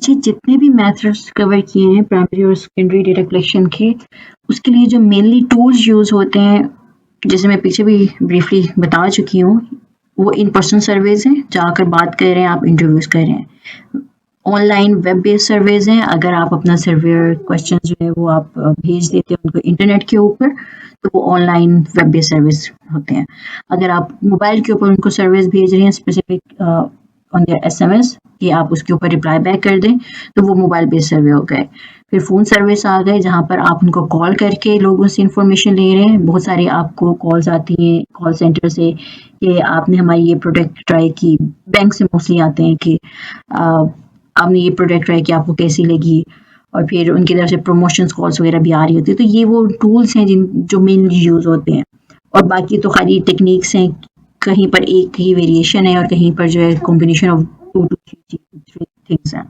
बच्चे जितने भी मेथड्स कवर किए हैं प्राइमरी और सेकेंडरी डेटा कलेक्शन के, उसके लिए जो मेनली टूल्स यूज़ होते हैं, जैसे मैं पीछे भी ब्रीफली बता चुकी हूँ, वो इन पर्सन सर्वेज हैं, जाकर बात कर रहे हैं आप, इंटरव्यूज़ कर रहे हैं। ऑनलाइन वेब बेस्ड सर्वेज हैं, अगर आप अपना सर्वे क्वेश्चन जो है वो आप भेज देते हैं उनको इंटरनेट के ऊपर, तो वो ऑनलाइन वेब बेस्ड सर्विस होते हैं। अगर आप मोबाइल के ऊपर उनको सर्विस भेज रहे हैं स्पेसिफिक ऑन देयर एसएमएस कि आप उसके ऊपर रिप्लाई बैक कर दें, तो वो मोबाइल बेस्ड सर्वे हो गए। फिर फ़ोन सर्विस आ गए, जहाँ पर आप उनको कॉल करके लोगों से इंफॉर्मेशन ले रहे हैं। बहुत सारी आपको कॉल्स आती हैं कॉल सेंटर से कि आपने हमारी ये प्रोडक्ट ट्राई की, बैंक से मोस्टली आते हैं कि आपने ये प्रोडक्ट ट्राई किया, आपको कैसी लगी, और फिर उनकी तरफ से प्रमोशंस कॉल्स वगैरह भी आ रही होती है। तो ये वो टूल्स हैं जो मेनली यूज़ होते हैं, और बाकी तो खाली टेक्निक्स हैं, कहीं पर एक ही वेरिएशन है और कहीं पर जो है कॉम्बिनेशन ऑफ 2 to 3 थिंग्स हैं।